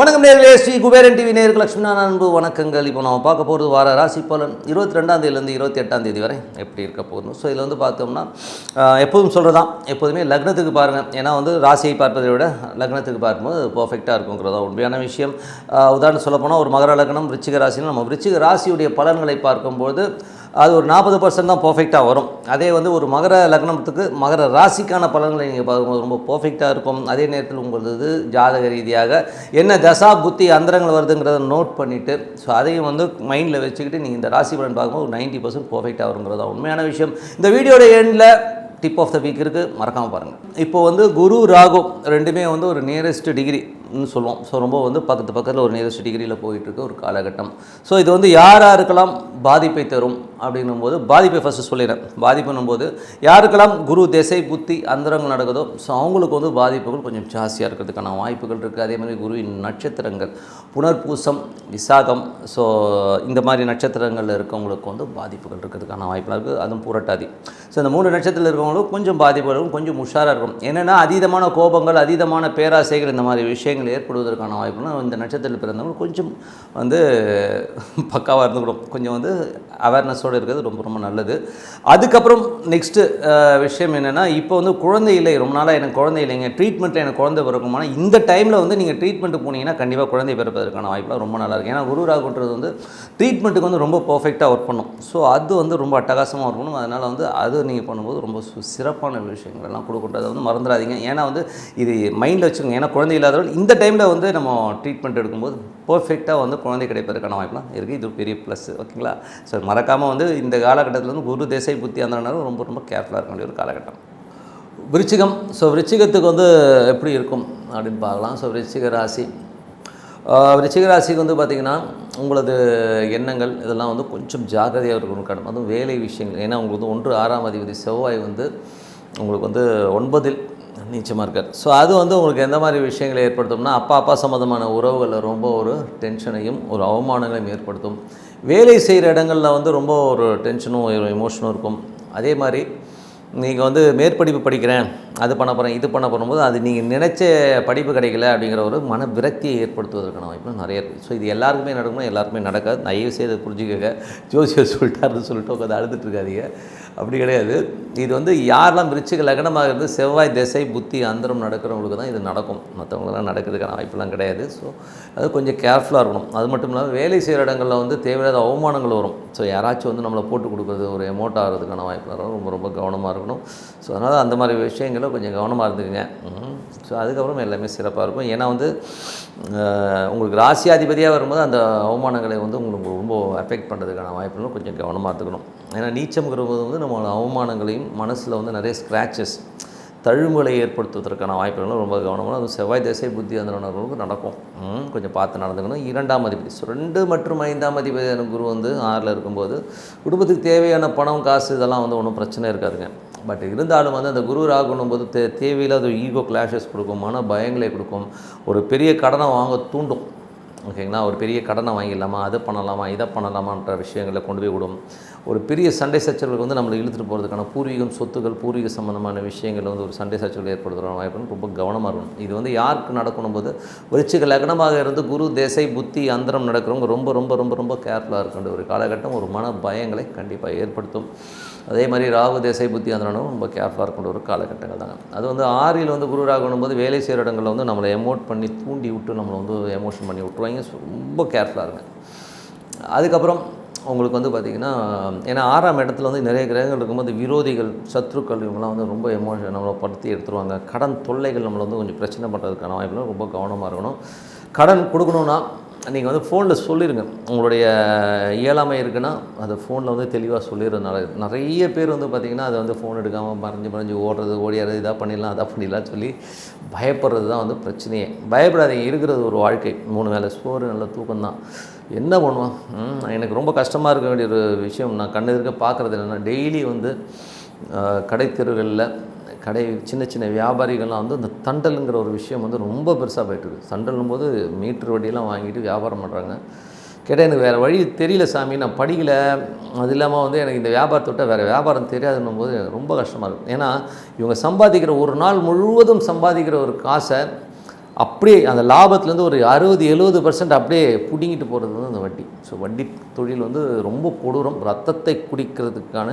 வணக்கம் நேயர்களே, ஸ்ரீ குபேரன் டிவி நேயர்களுக்கு லட்சுமண அன்பு வணக்கங்கள். இப்போ நம்ம பார்க்க போகிறது வார ராசி பலன் 22ஆம் தேதியிலேருந்து 28ஆம் தேதி வரை எப்படி இருக்க போகணும். ஸோ இதில் வந்து பார்த்தோம்னா எப்போதும் சொல்கிறதான், எப்போதுமே லக்னத்துக்கு பாருங்கள். ஏன்னா வந்து ராசியை பார்ப்பதை விட லக்னத்துக்கு பார்க்கும்போது பர்ஃபெக்டாக இருக்குங்கிறதா உண்மையான விஷயம். உதாரணம் சொல்லப்போனால் ஒரு மகர லக்னம் விருச்சிக ராசின்னு நம்ம விருச்சிக ராசியுடைய பலன்களை பார்க்கும்போது அது ஒரு 40% தான் பர்ஃபெக்டாக வரும். அதே வந்து ஒரு மகர லக்னத்துக்கு மகர ராசிக்கான பலன்களை நீங்கள் பார்க்கும்போது ரொம்ப பர்ஃபெக்டாக இருக்கும். அதே நேரத்தில் உங்களது ஜாதக ரீதியாக என்ன தசா புத்தி அந்தரங்கள் வருதுங்கிறத நோட் பண்ணிவிட்டு ஸோ அதையும் வந்து மைண்டில் வச்சுக்கிட்டு நீங்கள் இந்த ராசி பலன் பார்க்கும்போது ஒரு 90% பர்ஃபெக்டாக வருங்கிறதா உண்மையான விஷயம். இந்த வீடியோட எண்டில் டிப் ஆஃப் த வீக் இருக்குது, மறக்காமல் பாருங்கள். இப்போ வந்து குரு ராகு ரெண்டுமே வந்து ஒரு நியரஸ்ட் டிகிரின்னு சொல்லுவோம். ஸோ ரொம்ப வந்து பக்கத்தில் ஒரு நியரஸ்ட் டிகிரியில் போயிட்டுருக்கு ஒரு காலகட்டம். ஸோ இது வந்து யாருக்கெல்லாம் பாதிப்பை தரும் அப்படின்னும்போது பாதிப்பை ஃபஸ்ட்டு சொல்லிடுறேன். பாதிப்புன்னும்போது யாருக்கெல்லாம் குரு திசை புத்தி அந்தரங்கள் நடக்குதோ ஸோ அவங்களுக்கு வந்து பாதிப்புகள் கொஞ்சம் ஜாஸ்தியாக இருக்கிறதுக்கான வாய்ப்புகள் இருக்குது. அதே மாதிரி குருவின் நட்சத்திரங்கள் புனர்பூசம் விசாகம் ஸோ இந்த மாதிரி நட்சத்திரங்களில் இருக்கவங்களுக்கு வந்து பாதிப்புகள் இருக்கிறதுக்கான வாய்ப்புகள் இருக்குது. அதுவும் புரட்டாதி. ஸோ இந்த 3 நட்சத்திரத்தில் இருக்கவங்களுக்கு கொஞ்சம் பாதிப்புகள் இருக்கும், கொஞ்சம் உஷாராக இருக்கும். என்னென்னா அதீதமான கோபங்கள் அதீதமான பேராசைகள் இந்த மாதிரி விஷயங்கள் ஏற்படுவதற்கான வாய்ப்புனா இந்த நட்சத்திரத்தில் பிறந்தவங்க கொஞ்சம் வந்து பக்காவாக இருந்துக்கணும். கொஞ்சம் வந்து அவேர்னஸோடு இருக்கிறது ரொம்ப ரொம்ப நல்லது. அதுக்கப்புறம் நெக்ஸ்ட்டு விஷயம் என்னென்னா இப்போ வந்து குழந்தை இல்லை, ரொம்ப நாளாக எனக்கு குழந்தை இல்லைங்க, ட்ரீட்மெண்ட்டில் எனக்கு குழந்தை பிறக்குமானா இந்த டைமில் வந்து நீங்கள் ட்ரீட்மெண்ட்டு போனீங்கன்னா கண்டிப்பாக குழந்தை பிறப்பதற்கான வாய்ப்புலாம் ரொம்ப நல்லா இருக்குது. ஏன்னா குரு ராகுன்றது வந்து ட்ரீட்மெண்ட்டுக்கு வந்து ரொம்ப பர்ஃபெக்டாக ஒர்க் பண்ணும். ஸோ அது வந்து ரொம்ப அட்டகாசமாக இருக்கணும். அதனால் வந்து அது நீங்கள் பண்ணும்போது ரொம்ப சிறப்பான விஷயங்கள்லாம் கொடுக்குறது வந்து மறந்துடாதீங்க. ஏன்னா வந்து இது மைண்டில் வச்சுக்கோங்க. ஏன்னா குழந்தை இல்லாதவர்கள் இந்த டைமில் வந்து நம்ம ட்ரீட்மெண்ட் எடுக்கும்போது பர்ஃபெக்டாக வந்து குழந்தை கிடைப்பதற்கான வாய்ப்புலாம் இருக்குது. இது பெரிய ப்ளஸ். ஓகேங்களா? ஸோ மறக்காமல் வந்து இந்த காலகட்டத்தில் வந்து குரு திசை புத்தி அந்த ரொம்ப ரொம்ப கேர்ஃபுல்லாக இருக்க வேண்டிய ஒரு காலகட்டம். விருச்சிகம். ஸோ விருச்சிகத்துக்கு வந்து எப்படி இருக்கும் அப்படின்னு பார்க்கலாம். ஸோ விருச்சிக ராசிக்கு வந்து பார்த்திங்கன்னா உங்களது எண்ணங்கள் இதெல்லாம் வந்து கொஞ்சம் ஜாக்கிரதையாக இருக்கணும் கடன். அதுவும் வேலை விஷயங்கள். ஏன்னா உங்களுக்கு வந்து 1 6ஆம் அதிபதி செவ்வாய் வந்து உங்களுக்கு வந்து 9இல் நீச்சமாக இருக்கார். ஸோ அது வந்து உங்களுக்கு எந்த மாதிரி விஷயங்களை ஏற்படுத்தும்னா அப்பா சம்மந்தமான உறவுகளில் ரொம்ப ஒரு டென்ஷனையும் ஒரு அவமானங்களையும் ஏற்படுத்தும். வேலை செய்கிற இடங்களில் வந்து ரொம்ப ஒரு டென்ஷனும் எமோஷனும் இருக்கும். அதே மாதிரி நீங்கள் வந்து மேற்படிப்பு படிக்கிறேன், அது பண்ண போகிறேன், இது பண்ண போகும்போது அது நீங்கள் நினச்ச படிப்பு கிடைக்கல அப்படிங்கிற ஒரு மன விரக்தியை ஏற்படுத்துவதற்கான வாய்ப்பு நிறைய இருக்குது. ஸோ இது எல்லாருக்குமே நடக்கும்னா எல்லாருக்குமே நடக்காது. தயவு செய்து புரிஞ்சுக்கங்க. ஜோசியர் சொல்லிட்டாருன்னு சொல்லிட்டு உட்காந்து அழுதுட்டு இருக்காதீங்க. அப்படி கிடையாது. இது வந்து யாரெல்லாம் விருச்சிக லக்னமாக இருந்து செவ்வாய் திசை புத்தி அந்தரம் நடக்கிறவங்களுக்கு தான் இது நடக்கும். மற்றவங்களுக்குலாம் நடக்கிறதுக்கான வாய்ப்புலாம் கிடையாது. ஸோ அது கொஞ்சம் கேர்ஃபுல்லாக இருக்கணும். அது மட்டும் இல்லாமல் வேலை செய்கிற இடங்களில் வந்து தேவையில்லாத அவமானங்கள் வரும். ஸோ யாராச்சும் வந்து நம்மளை போட்டு கொடுக்குறது ஒரு எமோட் ஆகிறதுக்கான வாய்ப்புலாம் ரொம்ப ரொம்ப கவனமாக இருக்கணும். ஸோ அதனால் அந்த மாதிரி விஷயங்களை கொஞ்சம் கவனமாக இருந்துக்குங்க. ஸோ அதுக்கப்புறம் எல்லாமே சிறப்பாக இருக்கும். ஏன்னா வந்து உங்களுக்கு ராசியாதிபதியாக வரும்போது அந்த அவமானங்களை வந்து உங்களுக்கு ரொம்ப அஃபெக்ட் பண்ணுறதுக்கான வாய்ப்புகளும் கொஞ்சம் கவனமாக இருந்துக்கணும். ஏன்னா நீச்சம்ங்கிறது வந்து நம்ம அவமானங்களையும் மனசில் வந்து நிறைய ஸ்க்ராச்சஸ் தழும்புகளை ஏற்படுத்துவதற்கான வாய்ப்புகளும் ரொம்ப கவனமாக. அது செவ்வாய் திசை புத்தி அந்த நடக்கும். கொஞ்சம் பார்த்து நடந்துக்கணும். 2ஆம் அதிபதி 2 மற்றும் 5ஆம் அதிபதியான குரு வந்து 6ல் இருக்கும்போது குடும்பத்துக்கு தேவையான பணம் காசு இதெல்லாம் வந்து ஒன்றும் பிரச்சனை இருக்காதுங்க. பட் இருந்தாலும் வந்து அந்த குரு ராகுன்னும் போது தேவையில்லாத ஈகோ கிளாஷஸ் கொடுக்கும், மன பயங்களை கொடுக்கும், ஒரு பெரிய கடனை வாங்க தூண்டும். ஓகேங்களா? ஒரு பெரிய கடனை வாங்கிடலாமா, அதை பண்ணலாமா, இதை பண்ணலாமான்ற விஷயங்களை கொண்டு போய் விடும். ஒரு பெரிய சண்டை சச்சரவுக்கு வந்து நம்மளை இழுத்துட்டு போகிறதுக்கான பூர்வீகம் சொத்துக்கள் பூர்வீக சம்மந்தமான விஷயங்கள் வந்து ஒரு சண்டை சச்சரவு ஏற்படுத்துகிற வாய்ப்புன்னு ரொம்ப கவனமாக இருக்கணும். இது வந்து யாருக்கு நடக்கணும் போது விருச்சிக லக்னமாக இருந்து குரு திசை புத்தி அந்தரம் நடக்கிறவங்க ரொம்ப ரொம்ப ரொம்ப ரொம்ப கேர்ஃபுல்லாக இருக்கின்ற ஒரு காலகட்டம் ஒரு மன பயங்களை கண்டிப்பாக ஏற்படுத்தும். அதே மாதிரி ராகு திசை புத்தி அந்தரனும் ரொம்ப கேர்ஃபுல்லாக இருக்கின்ற ஒரு காலகட்டங்கள் தாங்க. அது வந்து 6ல் வந்து குரு ராகுனும் போது வேலை செய்கிற இடங்களில் வந்து நம்மளை எமோட் பண்ணி தூண்டி விட்டு நம்மளை வந்து எமோஷன் பண்ணி விட்டுருவாங்க. ரொம்ப கேர்ஃபுல்லாக இருங்க. அதுக்கப்புறம் உங்களுக்கு வந்து பார்த்திங்கன்னா ஏன்னா 6ஆம் இடத்துல வந்து நிறைய கிரகங்கள் இருக்கும்போது விரோதிகள் சத்ருக்கள் இவங்கெல்லாம் வந்து ரொம்ப எமோஷன் நம்மளை படுத்தி எடுத்துருவாங்க. கடன் தொல்லைகள் நம்மளை வந்து கொஞ்சம் பிரச்சனை பண்ணுறதுக்கான வாய்ப்புலாம் ரொம்ப கவனமாக இருக்கணும். கடன் கொடுக்கணுன்னா நீங்கள் வந்து ஃபோனில் சொல்லிடுங்க. உங்களுடைய இயலாமை இருக்குன்னா அதை ஃபோனில் வந்து தெளிவாக சொல்லிடுறதுனால நிறைய பேர் வந்து பார்த்திங்கன்னா அதை வந்து ஃபோன் எடுக்காமல் மறைஞ்சு ஓடுறது ஓடியாறது இதாக பண்ணிடலாம் அதை பண்ணிடலாம் சொல்லி பயப்படுறது தான் வந்து பிரச்சனையே. பயப்படாதீங்க. இருக்கிறது ஒரு வாழ்க்கை. 3 வேளை சோறு நல்ல தூக்கம்தான். என்ன பண்ணுவான்? எனக்கு ரொம்ப கஷ்டமாக இருக்க வேண்டிய ஒரு விஷயம் நான் கண்ணு இருக்க பார்க்குறது இல்லைன்னா டெய்லி வந்து கடை தெருகளில் சின்ன சின்ன வியாபாரிகள்லாம் வந்து அந்த தண்டலுங்கிற ஒரு விஷயம் வந்து ரொம்ப பெருசாக போய்ட்டுருக்கு. தண்டலும் போது மீட்ரு வட்டியெல்லாம் வாங்கிட்டு வியாபாரம் பண்ணுறாங்க. கேட்டால் எனக்கு வேறு வழி தெரியல சாமி, நான் படிக்கலை, அது இல்லாமல் வந்து எனக்கு இந்த வியாபாரத்தை விட்டால் வேறு வியாபாரம் தெரியாதுன்னும் போது ரொம்ப கஷ்டமாக இருக்கும். ஏன்னா இவங்க சம்பாதிக்கிற ஒரு நாள் முழுவதும் சம்பாதிக்கிற ஒரு காசை அப்படியே அந்த லாபத்துலேருந்து ஒரு 60-70% அப்படியே பிடிங்கிட்டு போகிறது வந்து அந்த வட்டி. ஸோ வட்டி தொழில் வந்து ரொம்ப கொடூரம், ரத்தத்தை குடிக்கிறதுக்கான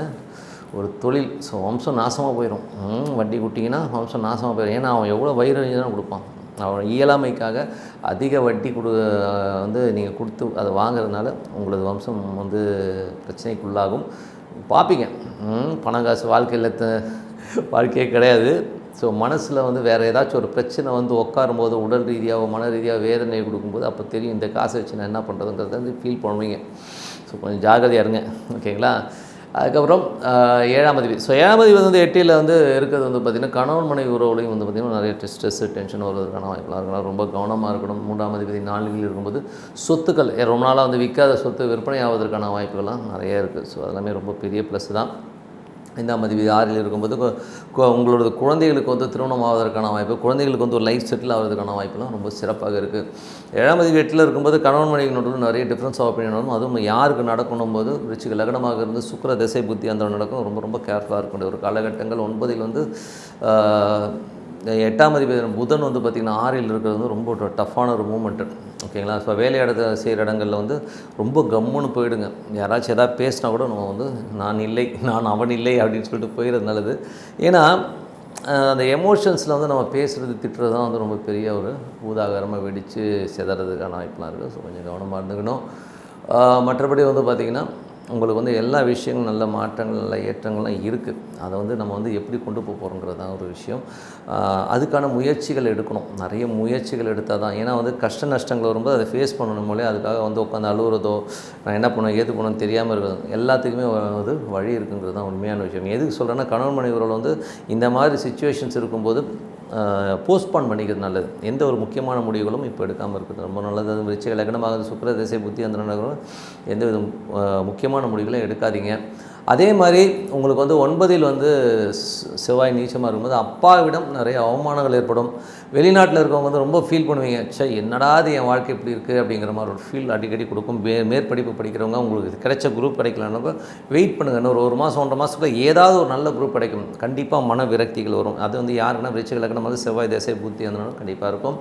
ஒரு தொழில். ஸோ வம்சம் நாசமாக போயிடும். வட்டி குட்டிங்கன்னா வம்சம் நாசமாக போயிடும். ஏன்னா அவன் எவ்வளோ வயிறு தான் கொடுப்பான். அவன் இயலாமைக்காக அதிக வட்டி வந்து நீங்கள் கொடுத்து அதை வாங்குறதுனால உங்களது வம்சம் வந்து பிரச்சனைக்குள்ளாகும். பார்ப்பீங்க, பணம் காசு வாழ்க்கையே கிடையாது. ஸோ மனசில் வந்து வேறு ஏதாச்சும் ஒரு பிரச்சனை வந்து உட்காரும்போது உடல் ரீதியாக மன ரீதியாக வேதனை கொடுக்கும்போது அப்போ தெரியும் இந்த காசை வச்சு நான் என்ன பண்ணுறதுங்கிறத வந்து ஃபீல் பண்ணுவீங்க. ஸோ கொஞ்சம் ஜாகிரதையாக இருங்க, ஓகேங்களா. அதுக்கப்புறம் 7ஆம் அதிபதி. ஸோ 7ஆம் அதிபதி வந்து 8ல் வந்து இருக்கிறது வந்து பார்த்திங்கன்னா கணவன் மனைவி உறவுலையும் வந்து பார்த்திங்கன்னா நிறைய ஸ்ட்ரெஸ்ஸு டென்ஷன் வருவதற்கான வாய்ப்புலாம் இருக்கலாம். ரொம்ப கவனமாக இருக்கணும். 3ஆம் அதிபதி 4ல் இருக்கும்போது சொத்துக்கள் ரொம்ப நாளாக வந்து விற்காத சொத்து விற்பனை ஆவதற்கான வாய்ப்புகள்லாம் நிறைய இருக்குது. ஸோ அதெல்லாமே ரொம்ப பெரிய ப்ளஸ் தான். 5ஆம் அதிபதி 6ல் இருக்கும்போது உங்களோட குழந்தைகளுக்கு வந்து திருமணம் ஆவதற்கான வாய்ப்பு, குழந்தைகளுக்கு வந்து ஒரு லைஃப் செட்டில் ஆகிறதுக்கான வாய்ப்புலாம் ரொம்ப சிறப்பாக இருக்குது. 7ஆம் அதிபதி 8ல் இருக்கும்போது கணவன் மனைவி நடுவில் நிறைய டிஃப்ரென்ஸ் ஆஃப் ஒப்பீனியன் வரும். அதுவும் யாருக்கு நடக்கணும் போது விருச்சிக லக்னமாக இருந்து சுக்கிர திசை புத்தி அந்த நடக்கும். ரொம்ப ரொம்ப கேர்ஃபுல்லாக இருக்கக்கூடிய ஒரு காலகட்டங்கள். 9ல் வந்து 8ஆம் அதிபதி புதன் வந்து பார்த்திங்கன்னா 6ல் இருக்கிறது வந்து ரொம்ப டஃப்பான ஒரு மூமெண்ட்டு, ஓகேங்களா. ஸோ வேலையிடத்தை செய்கிற இடங்களில் வந்து ரொம்ப கம்முன்னு போயிடுங்க. யாராச்சும் எதாவது பேசினா கூட நம்ம வந்து நான் இல்லை, நான் அவன் இல்லை அப்படின்னு சொல்லிட்டு போயிடுறது நல்லது. ஏன்னா அந்த எமோஷன்ஸில் வந்து நம்ம பேசுகிறது திட்டுறது தான் வந்து ரொம்ப பெரிய ஒரு பூதாகரமாக வெடித்து செதறதுக்கான வாய்ப்புலாம் இருக்குது. ஸோ கொஞ்சம் கவனமாக இருந்துக்கணும். மற்றபடி வந்து பார்த்திங்கன்னா உங்களுக்கு வந்து எல்லா விஷயங்களும் நல்ல மாற்றங்கள் நல்ல ஏற்றங்கள்லாம் இருக்குது. அதை வந்து நம்ம வந்து எப்படி கொண்டு போகிறோங்கிறது தான் ஒரு விஷயம். அதுக்கான முயற்சிகள் எடுக்கணும். நிறைய முயற்சிகள் எடுத்தால் தான். ஏன்னா வந்து கஷ்ட நஷ்டங்கள் வரும்போது அதை ஃபேஸ் பண்ணணும் போலே அதுக்காக வந்து உட்காந்து அழுகுறதோ நான் என்ன பண்ணுவேன் ஏது பண்ணணும்னு தெரியாமல் இருக்கிறது எல்லாத்துக்குமே வந்து வழி இருக்குங்கிறது தான் உண்மையான விஷயம். எதுக்கு சொல்கிறேன்னா கணவன் மனைவி உறவுல வந்து இந்த மாதிரி சிச்சுவேஷன்ஸ் இருக்கும்போது போஸ்ட்பான் பண்ணிக்கிறது நல்லது. எந்த ஒரு முக்கியமான முடிவுகளும் இப்போ எடுக்காமல் இருக்குது ரொம்ப நல்லது. அது விருச்சிக லக்னமாக சுக்கிர திசை புத்தி அந்த நடக்கும் எந்த வித முக்கியமான முடிவுகளும் எடுக்காதீங்க. அதே மாதிரி உங்களுக்கு வந்து 9ல் வந்து செவ்வாய் நீச்சமாக இருக்கும்போது அப்பாவிடம் நிறைய அவமானங்கள் ஏற்படும். வெளிநாட்டில் இருக்கவங்க வந்து ரொம்ப ஃபீல் பண்ணுவீங்க, என்னடா அது என் வாழ்க்கை இப்படி இருக்குது அப்படிங்கிற மாதிரி ஒரு ஃபீல் அடிக்கடி கொடுக்கும். மேற்படிப்பு படிக்கிறவங்க உங்களுக்கு கிடைச்ச குரூப் கிடைக்கலன்னாக்கா வெயிட் பண்ணுங்கள். இன்னொரு 1 மாதம் 1.5 மாதத்துக்குள்ள ஏதாவது ஒரு நல்ல குரூப் கிடைக்கும். கண்டிப்பாக மன விரக்திகள் வரும். அது வந்து யாருன்னா விருச்சிக லக்னம் வந்து செவ்வாய் திசை புத்தி அந்த கண்டிப்பாக இருக்கும்.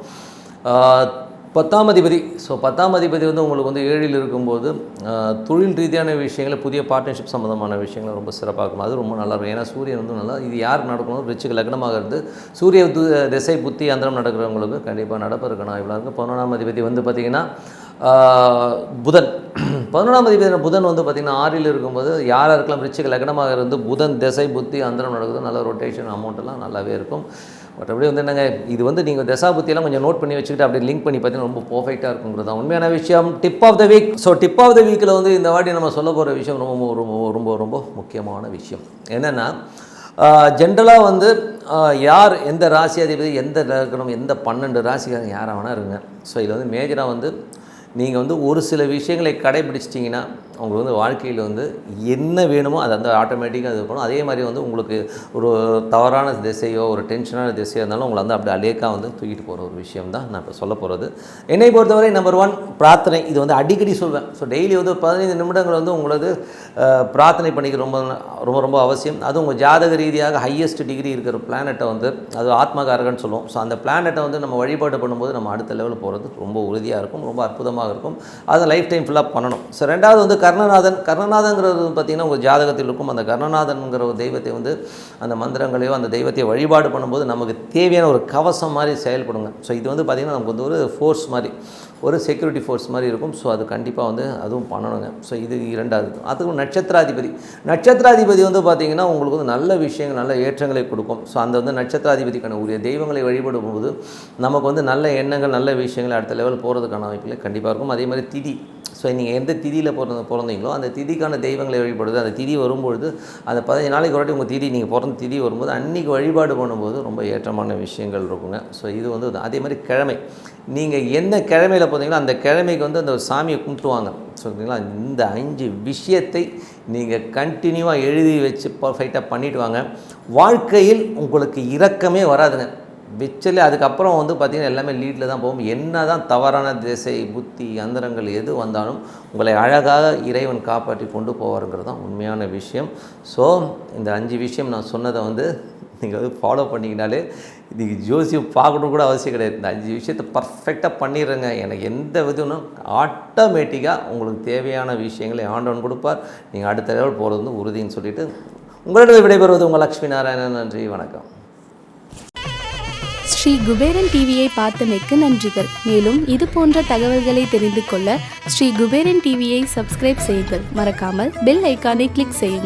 10ஆம் அதிபதி. ஸோ 10ஆம் அதிபதி வந்து உங்களுக்கு வந்து 7ல் இருக்கும்போது தொழில் ரீதியான விஷயங்கள் புதிய பார்ட்னர்ஷிப் சம்மந்தமான விஷயங்கள் ரொம்ப சிறப்பாக இருக்கும். அது ரொம்ப நல்லாயிருக்கும். ஏன்னா சூரியன் வந்து நல்லா இது யாருக்கு நடக்கணும் விருச்சிக லக்னமாக இருந்து சூரிய திசை புத்தி அந்தரம் நடக்கிறவங்களுக்கு கண்டிப்பாக நடப்பதற்கான வாய்ப்புலாம் இருக்குது. 11ஆம் அதிபதி வந்து பார்த்திங்கன்னா புதன். 11ஆம் அதிபதி புதன் வந்து பார்த்திங்கன்னா 6ல் இருக்கும்போது யாராருக்கெல்லாம் விருச்சிக லக்னமாக இருந்து புதன் திசை புத்தி அந்தரம் நடக்குது நல்ல ரொட்டேஷன் அமௌண்ட்டெல்லாம் நல்லாவே இருக்கும். மற்றபடி வந்து என்னங்க இது வந்து நீங்கள் தசா புத்தியெல்லாம் கொஞ்சம் நோட் பண்ணி வச்சுக்கிட்டு அப்படியே லிங்க் பண்ணி பார்த்தீங்கன்னா ரொம்ப பர்ஃபெக்டாக இருக்குங்கிறது தான் உண்மையான விஷயம். Dip of the week. So dip of the வீக்கில் வந்து இந்த வாட்டி நம்ம சொல்ல போகிற விஷயம் ரொம்ப ரொம்ப ரொம்ப ரொம்ப முக்கியமான விஷயம் என்னென்னா ஜென்ரலாக வந்து யார் எந்த ராசி அதிபதி எந்த லக்னம் எந்த 12 ராசிக்காரங்க யாராக வேணா இருங்க. ஸோ இதில் வந்து மேஜராக வந்து நீங்கள் வந்து ஒரு சில விஷயங்களை கடைபிடிச்சிட்டிங்கன்னா உங்களுக்கு வந்து வாழ்க்கையில் வந்து என்ன வேணுமோ அது வந்து ஆட்டோமேட்டிக்காக இது பண்ணும். அதே மாதிரி வந்து உங்களுக்கு ஒரு தவறான திசையோ ஒரு டென்ஷனான திசையோ இருந்தாலும் உங்களை வந்து அப்படி அலேக்காக வந்து தூக்கிட்டு போகிற ஒரு விஷயம் தான் நான் இப்போ சொல்ல போகிறது. என்னை பொறுத்தவரை நம்பர் 1 பிரார்த்தனை. இது வந்து அடிக்கடி சொல்வேன். ஸோ டெய்லி வந்து 15 நிமிடங்கள் வந்து உங்களது பிரார்த்தனை பண்ணிக்க ரொம்ப ரொம்ப ரொம்ப அவசியம். அதுவும் உங்கள் ஜாதக ரீதியாக ஹையஸ்ட் டிகிரி இருக்கிற பிளானட்டை வந்து அது ஆத்மகாரகன்னு சொல்லுவோம். ஸோ அந்த பிளானட்டை வந்து நம்ம வழிபாடு பண்ணும்போது நம்ம அடுத்த லெவலில் போகிறது ரொம்ப உறுதியாக இருக்கும், ரொம்ப அற்புதமாக இருக்கும். அதை லைஃப் டைம் ஃபுல்லாக பண்ணணும். ஸோ ரெண்டாவது வந்து கர்ணநாதன்கிறது பார்த்திங்கன்னா உங்கள் ஜாதகத்தில் இருக்கும். அந்த கர்ணநாதன்கிற ஒரு தெய்வத்தை வந்து அந்த மந்திரங்களையோ அந்த தெய்வத்தை வழிபாடு பண்ணும்போது நமக்கு தேவையான ஒரு கவசம் மாதிரி செயல்படுங்க. ஸோ இது வந்து பார்த்திங்கன்னா நமக்கு வந்து ஒரு ஃபோர்ஸ் மாதிரி ஒரு செக்யூரிட்டி ஃபோர்ஸ் மாதிரி இருக்கும். ஸோ அது கண்டிப்பாக வந்து அதுவும் பண்ணணுங்க. ஸோ இது இரண்டாவது. அதுவும் நட்சத்திராதிபதி வந்து பார்த்திங்கன்னா உங்களுக்கு வந்து நல்ல விஷயங்கள் நல்ல ஏற்றங்களை கொடுக்கும். ஸோ அந்த வந்து நட்சத்திராதிபதிக்கான உரிய தெய்வங்களை வழிபடும் போது நமக்கு வந்து நல்ல எண்ணங்கள் நல்ல விஷயங்கள் அடுத்த லெவல் போகிறதுக்கான வாய்ப்புகள் கண்டிப்பாக இருக்கும். அதே மாதிரி திதி. ஸோ நீங்கள் எந்த திதியில் பிறந்தீங்களோ அந்த திதிக்கான தெய்வங்களை வழிபடுது. அந்த திதி வரும்பொழுது அந்த 15 நாளைக்கு ஒரு உங்கள் திதி நீங்கள் பிறந்த திதி வரும்போது அன்றைக்கி வழிபாடு பண்ணும்போது ரொம்ப ஏற்றமான விஷயங்கள் இருக்குங்க. ஸோ இது வந்து அதே மாதிரி கிழமை. நீங்கள் என்ன கிழமையில் பார்த்தீங்கன்னா அந்த கிழமைக்கு வந்து அந்த சாமியை கும்பிட்டுவாங்க. சொல்கிறீங்களா இந்த 5 விஷயத்தை நீங்கள் கண்டினியூவாக எழுதி வச்சு பர்ஃபெக்டாக பண்ணிவிட்டு வாங்க. வாழ்க்கையில் உங்களுக்கு இரக்கமே வராதுங்க. விச்சலே அதுக்கப்புறம் வந்து பார்த்திங்கன்னா எல்லாமே லீடில் தான் போகும். என்ன தான் தவறான திசை புத்தி அந்தரங்கள் எது வந்தாலும் உங்களை அழகாக இறைவன் காப்பாற்றி கொண்டு போவாருங்கிறது தான் உண்மையான விஷயம். ஸோ இந்த 5 விஷயம் நான் சொன்னதை வந்து நீங்கள் வந்து ஃபாலோ பண்ணிங்கனாலே நீங்கள் ஜோசியம் பார்க்கணும் கூட அவசியம் கிடையாது. இந்த 5 விஷயத்தை பர்ஃபெக்டாக பண்ணிடுறேங்க. எனக்கு எந்த விதம்னா ஆட்டோமேட்டிக்காக உங்களுக்கு தேவையான விஷயங்களை ஆண்டவன் கொடுப்பார். நீங்கள் அடுத்த லெவல் போகிறது வந்து உறுதின்னு சொல்லிவிட்டு உங்களிடம் விடைபெறுவது உங்கள் லக்ஷ்மி நாராயணன். நன்றி, வணக்கம். ஸ்ரீ குபேரன் டிவியை பார்த்தமைக்கு நன்றிகள். மேலும் இது போன்ற தகவல்களை தெரிந்து கொள்ள ஸ்ரீ குபேரன் டிவியை சப்ஸ்கிரைப் செய்யுங்கள். மறக்காமல் பெல் ஐக்கானை கிளிக் செய்யுங்கள்.